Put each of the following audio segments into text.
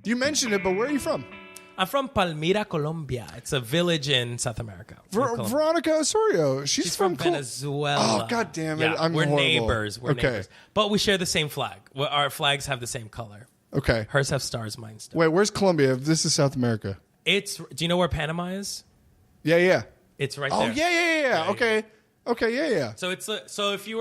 You mentioned it, but where are you from? I'm from Palmira, Colombia. It's a village in South America. Veronica Osorio. She's from Venezuela. Oh, God damn it. Yeah, I'm we're horrible. neighbors. We're neighbors. But we share the same flag. Our flags have the same color. Okay. Hers have stars, mine stars. Wait, where's Colombia? This is South America. Do you know where Panama is? Yeah. It's right Oh, there. yeah. Okay, yeah. So if you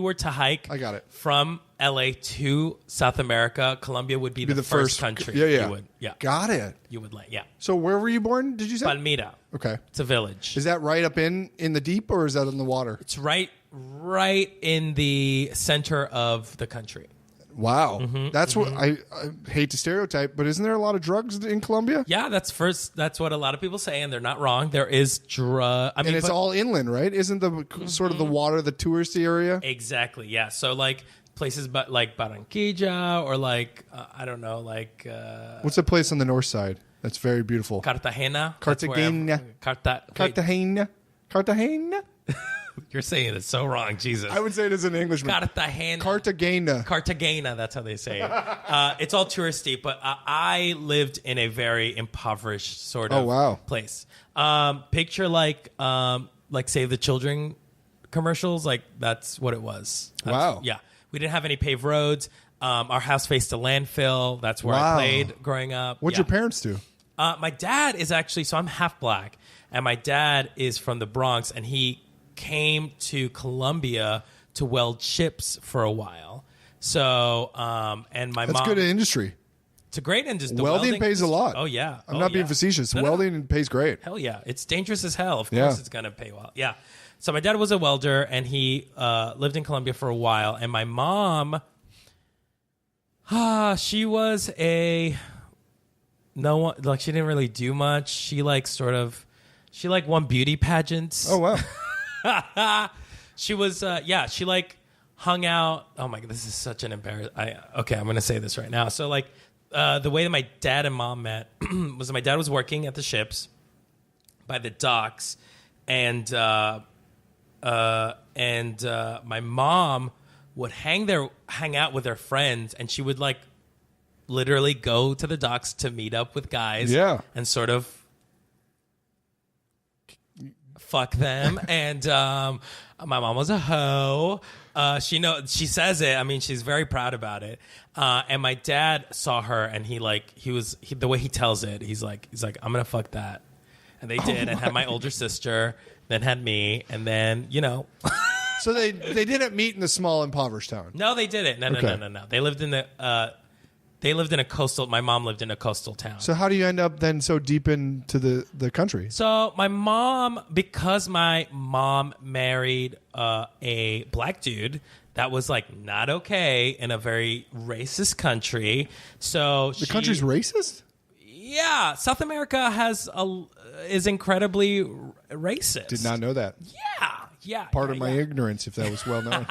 were to hike I got it. from LA to South America, Colombia would be the first country. Yeah. Got it. You would like, yeah. So where were you born, did you say? Palmira. Okay. It's a village. Is that right up in the deep, or is that in the water? It's right in the center of the country. Wow. That's what I hate to stereotype, but isn't there a lot of drugs in Colombia? Yeah, that's what a lot of people say, and they're not wrong. There is and it's all inland, right? Isn't the sort of the water the touristy area? Exactly, yeah. So like places like Barranquilla or like, I don't know, like... what's a place on the north side that's very beautiful? Cartagena. Cartagena. You're saying it so wrong, Jesus. I would say it as an Englishman. Cartagena, that's how they say it. It's all touristy, but I lived in a very impoverished sort of place. Picture like Save the Children commercials, like that's what it was. Wow. Yeah. We didn't have any paved roads. Our house faced a landfill. That's where I played growing up. What'd your parents do? My dad is actually, so I'm half black, and my dad is from the Bronx, and he came to Colombia to weld ships for a while. So, and my mom... That's good industry. It's a great industry. Welding pays a lot. Oh, yeah. I'm not being facetious. Welding pays great. Hell yeah. It's dangerous as hell. Of course it's going to pay well. Yeah. So my dad was a welder, and he lived in Colombia for a while. And my mom, she was she didn't really do much. She won beauty pageants. Oh, wow. She was, she hung out. Oh my God, this is such an embarrassment. I'm going to say this right now. So the way that my dad and mom met was that my dad was working at the ships by the docks, and my mom would hang out with her friends, and she would literally go to the docks to meet up with guys and sort of fuck them. And my mom was a hoe. She says it. I mean, she's very proud about it. And my dad saw her, and the way he tells it, he's like, I'm gonna fuck that. And they did, and had my older sister, then had me, and then So they didn't meet in the small impoverished town. No, they didn't. No. They lived in a coastal. My mom lived in a coastal town. So how do you end up then so deep into the country? So because my mom married a black dude, that was not okay in a very racist country. So the country's racist? Yeah, South America is incredibly racist. Did not know that. Yeah. Part of my ignorance, if that was well known.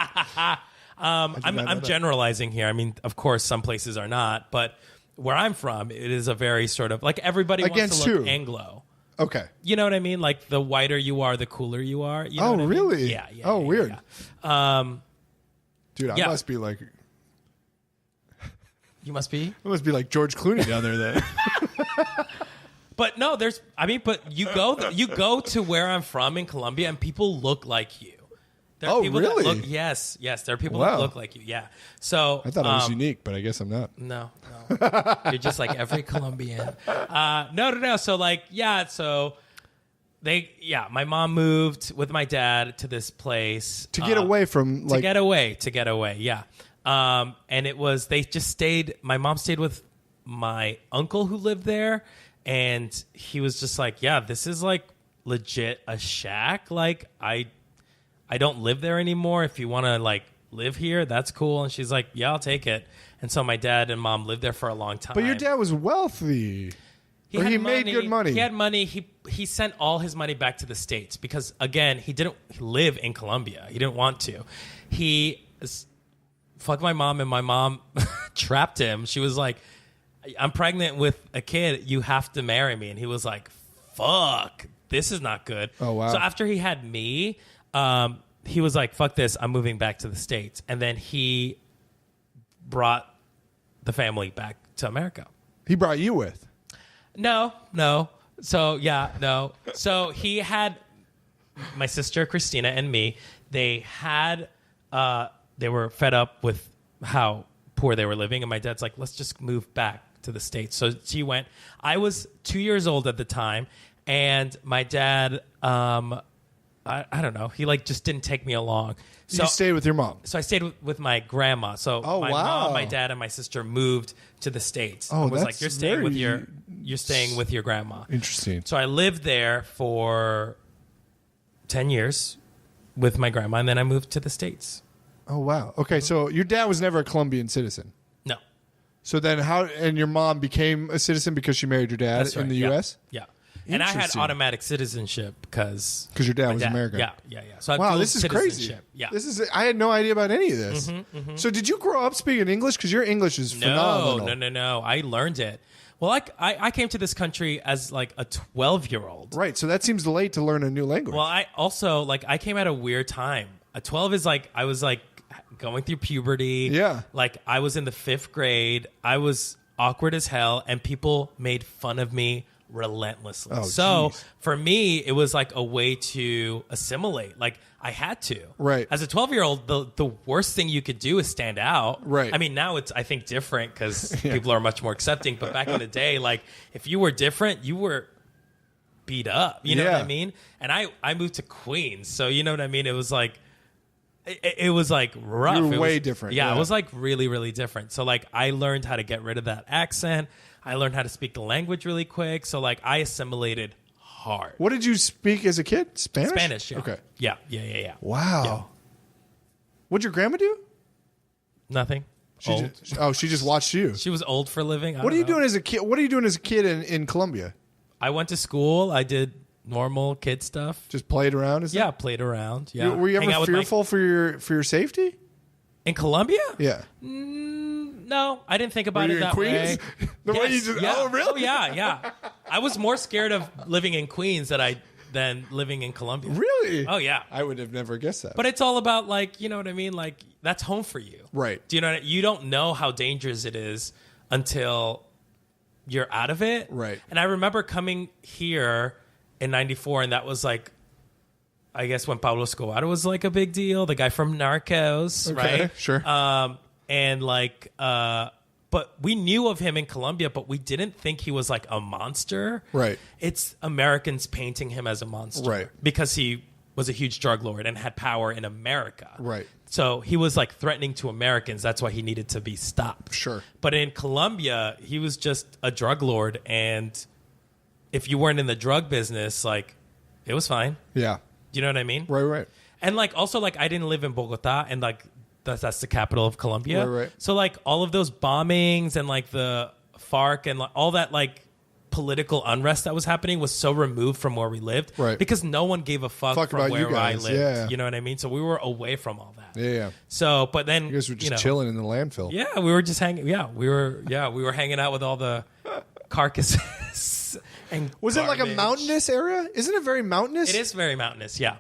I'm generalizing here. I mean, of course, some places are not, but where I'm from, it is a very sort of everybody wants to look Anglo. Okay. You know what I mean? Like the whiter you are, the cooler you are. You know what I mean? Really? Yeah. Weird. Yeah. Dude, I must be like. You must be. I must be like George Clooney down there then. But no, but you go to where I'm from in Colombia, and people look like you. There are people really? That look, yes. There are people that look like you. Yeah. So I thought I was unique, but I guess I'm not. No. You're just like every Colombian. No. So my mom moved with my dad to this place to get away from to get away. Yeah. And it was they just stayed. My mom stayed with my uncle who lived there. And he was just like, yeah, this is legit a shack. I don't live there anymore. If you want to live here, that's cool. And she's like, yeah, I'll take it. And so my dad and mom lived there for a long time. But your dad was wealthy. He made good money. He had money. He sent all his money back to the States because, again, he didn't live in Colombia. He didn't want to. He fucked my mom, and my mom trapped him. She was like, I'm pregnant with a kid. You have to marry me. And he was like, fuck, this is not good. Oh, wow. So after he had me, he was like, fuck this. I'm moving back to the States. And then he brought the family back to America. He brought you with. No. So yeah, no. So he had my sister Christina and me. They were fed up with how poor they were living, and my dad's like, let's just move back to the States. So she went. I was 2 years old at the time, and my dad, I don't know, he like just didn't take me along. So you stayed with your mom. So I stayed with my grandma. So my mom, my dad, and my sister moved to the States. Oh, I was that's like, you're staying with your grandma. Interesting. So I lived there for 10 years with my grandma, and then I moved to the States. Oh, wow. Okay, so your dad was never a Colombian citizen. No. So then and your mom became a citizen because she married your dad That's right. in the Yeah. U.S.? Yeah. And I had automatic citizenship because your dad was American. Yeah. So I wow, this is crazy. Yeah. I had no idea about any of this. So did you grow up speaking English? Because your English is phenomenal. No. I learned it. Well, I came to this country as like a 12-year-old. Right. So that seems late to learn a new language. Well, I also I came at a weird time. A 12 is I was going through puberty. Yeah. Like I was in the 5th grade. I was awkward as hell, and people made fun of me relentlessly. Oh, so geez. for me, it was like a way to assimilate. Like I had to. Right. As a 12-year-old, the worst thing you could do is stand out. Right. I mean, now it's I think different because people are much more accepting. But back in the day, like if you were different, you were beat up. You know what I mean? And I moved to Queens, so you know what I mean. It was like. It was like rough. You were way different. Yeah, it was like really, really different. So like I learned how to get rid of that accent. I learned how to speak the language really quick. So like I assimilated hard. What did you speak as a kid? Spanish? Spanish, yeah. Okay. Yeah. Wow. Yeah. What'd your grandma do? Nothing. She just watched you. She was old for a living. What are you doing as a kid? What are you doing as a kid in Colombia? I went to school. I did normal kid stuff. Just played around? Yeah, played around. Yeah. Were you ever fearful for your safety? In Colombia? Yeah. No, I didn't think about Were you it that in Queens? way. The way you just, oh, really? Oh, yeah. I was more scared of living in Queens than living in Colombia. Really? Oh, yeah. I would have never guessed that. But it's all about, like, you know what I mean? Like, that's home for you. Right. Do you know what you don't know how dangerous it is until you're out of it. Right. And I remember coming here in 94, and that was like, I guess when Pablo Escobar was like a big deal, the guy from Narcos, Okay, right? sure. And like, but we knew of him in Colombia, but we didn't think he was like a monster. Right. It's Americans painting him as a monster. Right. Because he was a huge drug lord and had power in America. Right. So he was like threatening to Americans. That's why he needed to be stopped. Sure. But in Colombia, he was just a drug lord. And if you weren't in the drug business, like, it was fine. Yeah. Do you know what I mean? Right. And like, also, like, I didn't live in Bogota, and like, that's the capital of Colombia. Right. So like, all of those bombings and like the FARC and like, all that like political unrest that was happening was so removed from where we lived. Right. Because no one gave a fuck from about you where I guys. lived. Yeah. You know what I mean? So we were away from all that. Yeah. So, but then You guys were just chilling in the landfill. Yeah, we were just hanging. Yeah, we were hanging out with all the carcasses. And was it like a garbage. mountainous area? Isn't it very mountainous? It is very mountainous. Yeah.